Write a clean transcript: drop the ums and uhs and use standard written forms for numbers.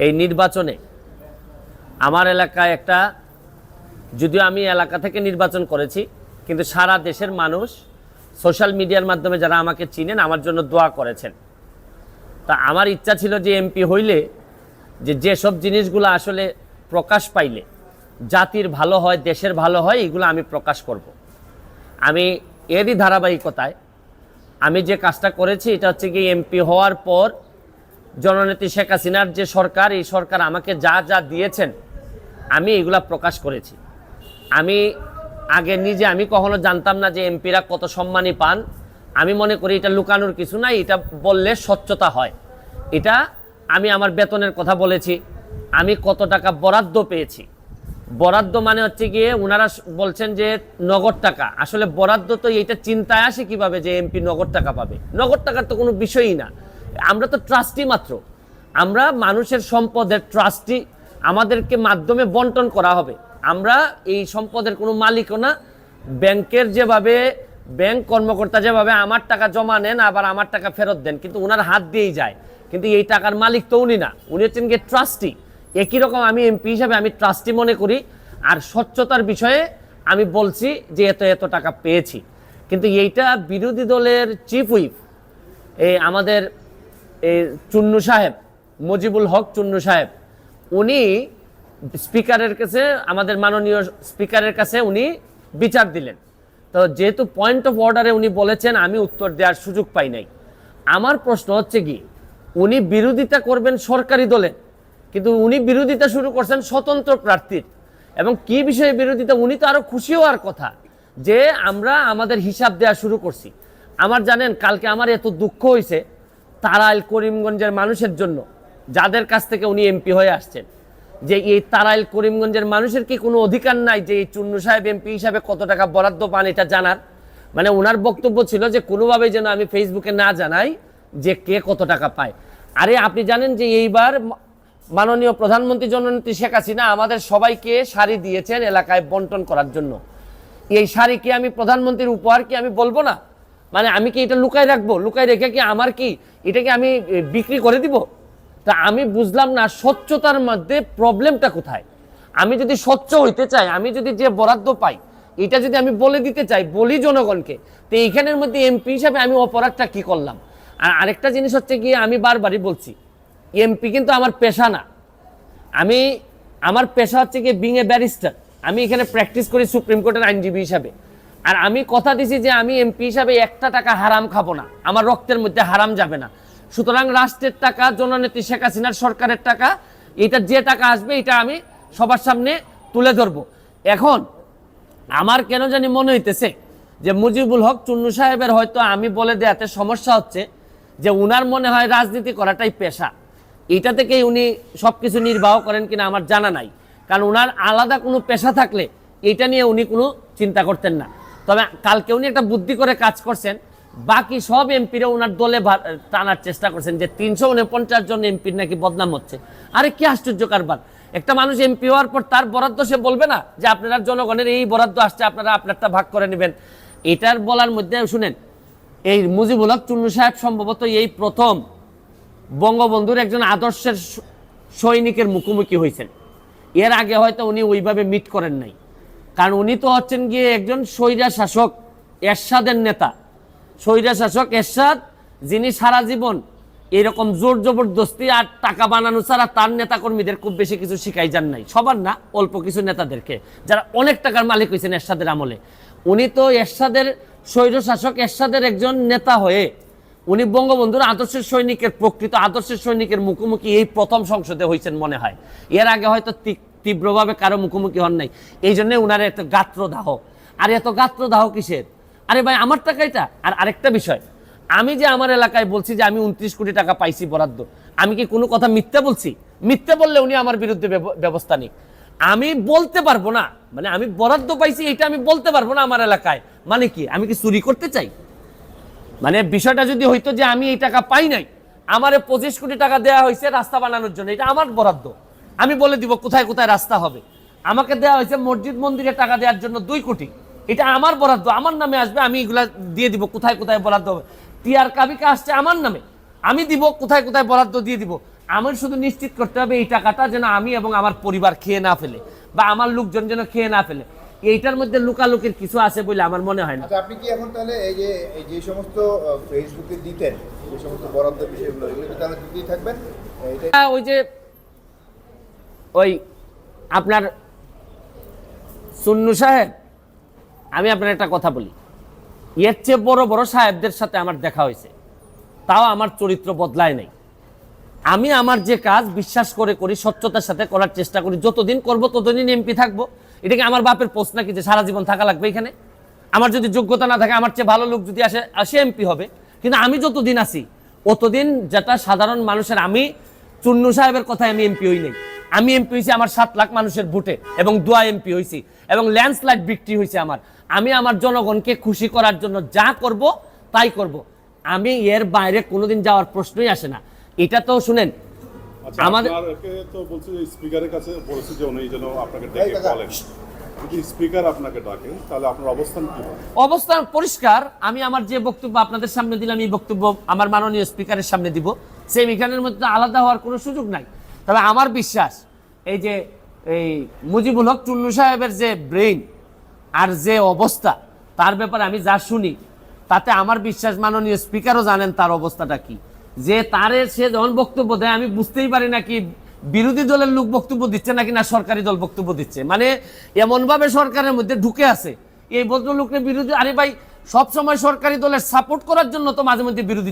এই নির্বাচনে আমার এলাকায় একটা, যদিও আমি এলাকা থেকে নির্বাচন করেছি, কিন্তু সারা দেশের মানুষ সোশ্যাল মিডিয়ার মাধ্যমে যারা আমাকে চিনেন আমার জন্য দোয়া করেছেন। তা আমার ইচ্ছা ছিল যে এমপি হইলে যেসব জিনিসগুলো আসলে প্রকাশ পাইলে জাতির ভালো হয়, দেশের ভালো হয়, এগুলো আমি প্রকাশ করব। আমি এরই ধারাবাহিকতায় আমি যে কাজটা করেছি এটা হচ্ছে কি, এমপি হওয়ার পর জননেত্রী শেখ হাসিনার যে সরকার, এই সরকার আমাকে যা যা দিয়েছেন আমি এগুলা প্রকাশ করেছি। আমি আগে নিজে আমি কখনো জানতাম না যে এমপিরা কত সম্মানী পান। আমি মনে করি এটা লুকানোর কিছু নাই, এটা বললে স্বচ্ছতা হয়। এটা আমি আমার বেতনের কথা বলেছি, আমি কত টাকা বরাদ্দ পেয়েছি। বরাদ্দ মানে হচ্ছে গিয়ে ওনারা বলছেন যে নগদ টাকা, আসলে বরাদ্দ তো এইটা চিন্তায় আসে কিভাবে যে এমপি নগদ টাকা পাবে। নগদ টাকার তো কোনো বিষয়ই না, আমরা তো ট্রাস্টি মাত্র, আমরা মানুষের সম্পদের ট্রাস্টি, আমাদেরকে মাধ্যমে বন্টন করা হবে। আমরা এই সম্পদের কোনো মালিকও না। ব্যাংকের যেভাবে ব্যাংক কর্মকর্তা যেভাবে আমার টাকা জমা নেন আবার আমার টাকা ফেরত দেন, কিন্তু ওনার হাত দিয়েই যায়, কিন্তু এই টাকার মালিক তো উনি না, উনি হচ্ছেন গিয়ে ট্রাস্টি। একই রকম আমি এমপি হিসাবে আমি ট্রাস্টি মনে করি। আর স্বচ্ছতার বিষয়ে আমি বলছি যে এত এত টাকা পেয়েছি। কিন্তু এইটা বিরোধী দলের চিফ হুইপ আমাদের চুন্নু সাহেব, মুজিবুল হক চুন্নু সাহেব, উনি স্পিকারের কাছে, আমাদের মাননীয় স্পিকারের কাছে উনি বিচার দিলেন। তো যেহেতু পয়েন্ট অফ অর্ডারে উনি বলেছেন, আমি উত্তর দেওয়ার সুযোগ পাই নাই। আমার প্রশ্ন হচ্ছে কি, উনি বিরোধিতা করবেন সরকারি দলের, কিন্তু উনি বিরোধিতা শুরু করছেন স্বতন্ত্র প্রার্থীর। এবং কি বিষয়ে বিরোধিতা, উনি তো আরো খুশি হওয়ার কথা যে আমরা আমাদের হিসাব দেওয়া শুরু করছি। আমার জানেন কালকে আমার এত দুঃখ হয়েছে তারাইল করিমগঞ্জের মানুষের জন্য, যাদের কাছ থেকে উনি এমপি হয়ে আসছেন, যে এই তারাইল করিমগঞ্জের মানুষের কি কোনো অধিকার নাই যে এই চুন্নু সাহেব এমপি হিসাবে কত টাকা বরাদ্দ পান এটা জানার? মানে ওনার বক্তব্য ছিল যে কোনোভাবেই যেন আমি ফেসবুকে না জানাই যে কে কত টাকা পায়। আরে আপনি জানেন যে এইবার মাননীয় প্রধানমন্ত্রী জননেত্রী শেখ হাসিনা আমাদের সবাইকে শাড়ি দিয়েছেন এলাকায় বন্টন করার জন্য। এই শাড়ি কি আমি প্রধানমন্ত্রীর উপহার কি আমি বলবো না? মানে আমি কি এটা লুকায় রাখবো? লুকায় রেখে কি আমার কি এটাকে আমি বিক্রি করে দিব? তা আমি বুঝলাম না স্বচ্ছতার মধ্যে প্রবলেমটা কোথায়। আমি যদি স্বচ্ছ হইতে চাই, আমি যদি যে বরাদ্দ পাই এটা যদি আমি বলে দিতে চাই, বলি জনগণকে, তো এইখানের মধ্যে এমপি হিসাবে আমি অপরাধটা কি করলাম? আর আরেকটা জিনিস হচ্ছে গিয়ে, আমি বারবারই বলছি এমপি কিন্তু আমার পেশা না। আমার পেশা হচ্ছে গিয়ে বিং এ ব্যারিস্টার। আমি এখানে প্র্যাকটিস করি সুপ্রিম কোর্টের আইনজীবী হিসাবে। আর আমি কথা দিছি যে আমি এমপি হিসাবে একটা টাকা হারাম খাবো না, আমার রক্তের মধ্যে হারাম যাবে না। সুতরাং রাষ্ট্রের টাকা, জননেত্রী শেখ হাসিনার সরকারের টাকা, এটা যে টাকা আসবে এটা আমি সবার সামনে তুলে ধরবো। এখন আমার কেন জানি মনে হইতেছে যে মুজিবুল হক চুন্নু সাহেবের হয়তো আমি বলে দেয়াতে সমস্যা হচ্ছে, যে উনার মনে হয় রাজনীতি করাটাই পেশা। এটা থেকেই উনি সবকিছু নির্বাহ করেন কিনা আমার জানা নাই, কারণ উনার আলাদা কোনো পেশা থাকলে এটা নিয়ে উনি কোনো চিন্তা করতেন না। তবে কালকে উনি একটা বুদ্ধি করে কাজ করছেন, বাকি সব এমপিরা ওনার দলে টানার চেষ্টা করছেন যে 349 জন এমপির নাকি বদনাম হচ্ছে। আরে কি আশ্চর্য কারবার! একটা মানুষ এমপি হওয়ার পর তার বরাদ্দ সে বলবে না যে আপনারা জনগণের এই বরাদ্দ আসছে, আপনারা আপনারটা ভাগ করে নেবেন? এটার বলার মধ্যে শুনেন, এই মুজিবুল হক চুন্নু সাহেব সম্ভবত এই প্রথম বঙ্গবন্ধুর একজন আদর্শের সৈনিকের মুখোমুখি হয়েছেন। এর আগে হয়তো উনি ওইভাবে মিট করেন নাই, কারণ উনি তো হচ্ছেন গিয়ে একজন স্বৈরা শাসক এরশাদের নেতা। স্বৈরা শাসক এরশাদ, যিনি সারা জীবন এরকম জোর জবরদস্তি আর টাকা বানানো ছাড়া তার নেতাকর্মীদের খুব বেশি কিছু শিখাই যান নাই। সবার না, অল্প কিছু নেতাদেরকে, যারা অনেক টাকার মালিক হয়েছেন এরশাদের আমলে। উনি তো এরশাদের স্বৈর শাসক এরশাদের একজন নেতা হয়ে উনি বঙ্গবন্ধুর আদর্শের সৈনিকের, প্রকৃত আদর্শের সৈনিকের মুখোমুখি এই প্রথম সংসদে হয়েছেন মনে হয়। এর আগে হয়তো তীব্রভাবে কারো মুখোমুখি হন নাই, এই জন্য উনার এত গাত্রদাহ। আর এত গাত্রদাহ কিসের? আরে ভাই আমার টাকা এটা। আর আরেকটা বিষয়, আমি যে আমার এলাকায় বলছি যে আমি 29 কোটি টাকা পাইছি বরাদ্দ, আমি কি কোনো কথা মিথ্যা বলছি? মিথ্যা বললে উনি আমার বিরুদ্ধে ব্যবস্থা নিক। আমি বলতে পারবো না, মানে আমি বরাদ্দ পাইছি এটা আমি বলতে পারবো না আমার এলাকায়, মানে কি আমি কি চুরি করতে চাই? মানে বিষয়টা যদি হইতো যে আমি এই টাকা পাই নাই, আমারে 25 কোটি টাকা দেওয়া হয়েছে রাস্তা বানানোর জন্য, এটা আমার বরাদ্দ, আমি বলে দিব কোথায় কোথায় রাস্তা হবে। আমাকে দেওয়া হয়েছে মসজিদ মন্দিরে টাকা দেওয়ার জন্য 2 কোটি, এটা আমার বরাদ্দ, আমার নামে আসবে, আমি এগুলা দিয়ে দিব কোথায় কোথায় বরাদ্দ হবে। টিআর কাবিকা আসছে আমার নামে, আমি দিব কোথায় কোথায় বরাদ্দ দিয়ে দিব। আমার শুধু নিশ্চিত করতে হবে এই টাকাটা যেন আমি এবং আমার পরিবার খেয়ে না ফেলে, বা আমার লোকজন যেন খেয়ে না ফেলে। এইটার মধ্যে লুকালুকির কিছু আছে বলে আমার মনে হয় না। আচ্ছা, আপনি কি এখন তাহলে এই যে সমস্ত ফেসবুকে দিতেন, যে সমস্ত বরাদ্দ বিষয়গুলো, এগুলো কি তাহলে দিতেই থাকবেন? ওই যে ওই আপনার সুন্নু সাহেব, আমি আপনার একটা কথা বলি, এর চেয়ে বড় বড় সাহেবদের সাথে আমার দেখা হয়েছে, তাও আমার চরিত্র বদলায় নাই। আমি আমার যে কাজ বিশ্বাস করে করি, স্বচ্ছতার সাথে করার চেষ্টা করি, যতদিন করব ততদিন এমপি থাকবো। এটা কি আমার বাপের পোস্ট নাকি যে সারা জীবন থাকা লাগবে এখানে? আমার যদি যোগ্যতা না থাকে, আমার চেয়ে ভালো লোক যদি আসে এমপি হবে। কিন্তু আমি যতদিন আছি অতদিন যেটা সাধারণ মানুষের, আমি চুন্নু সাহেবের কথায় আমি এমপি হই নাই। আমি এমপি হয়েছি আমার 7 লাখ মানুষের ভোটে এবং দোয়া এমপি হয়েছি, এবং ল্যান্ডস্লাইড বিক্রি হয়েছে আমার। আমি আমার জনগণকে খুশি করার জন্য যা করব তাই করব। আমি এর বাইরে কোনোদিন যাওয়ার প্রশ্নই আসে না। এটা তো শুনেন, আচ্ছা, আমাদের আপনাকে তো বলছে যে স্পিকারের কাছে বলেছে যে উনি যেন আপনাকে ডেকে বলেন। যদি স্পিকার আপনাকে ডাকেন তাহলে আপনার অবস্থান কি হবে? অবস্থান পরিষ্কার। আমি আমার যে বক্তব্য আপনাদের সামনে দিলাম, এই বক্তব্য আমার মাননীয় স্পিকারের সামনে দিব। সেম এখানের মধ্যে আলাদা হওয়ার কোনো সুযোগ নাই। তবে আমার বিশ্বাস, এই যে এই মুজিবুল হক চুন্নু সাহেবের যে ব্রেইন আর যে অবস্থা, তার ব্যাপারে আমি যা শুনি, তাতে আমার বিশ্বাস মাননীয় স্পিকারও জানেন তার অবস্থাটা কি। যে সে যখন বক্তব্য দেয়, আমি বুঝতেই পারি না কি বিরোধী দলের লোক বক্তব্য দিচ্ছে নাকি না সরকারি দল বক্তব্য দিচ্ছে। মানে এমনভাবে সরকারের মধ্যে ঢুকে আছে এই ভদ্রলোকের বিরোধী। আরে ভাই, সবসময় সরকারি দলের সাপোর্ট করার জন্য তো মাঝে মধ্যে বিরোধী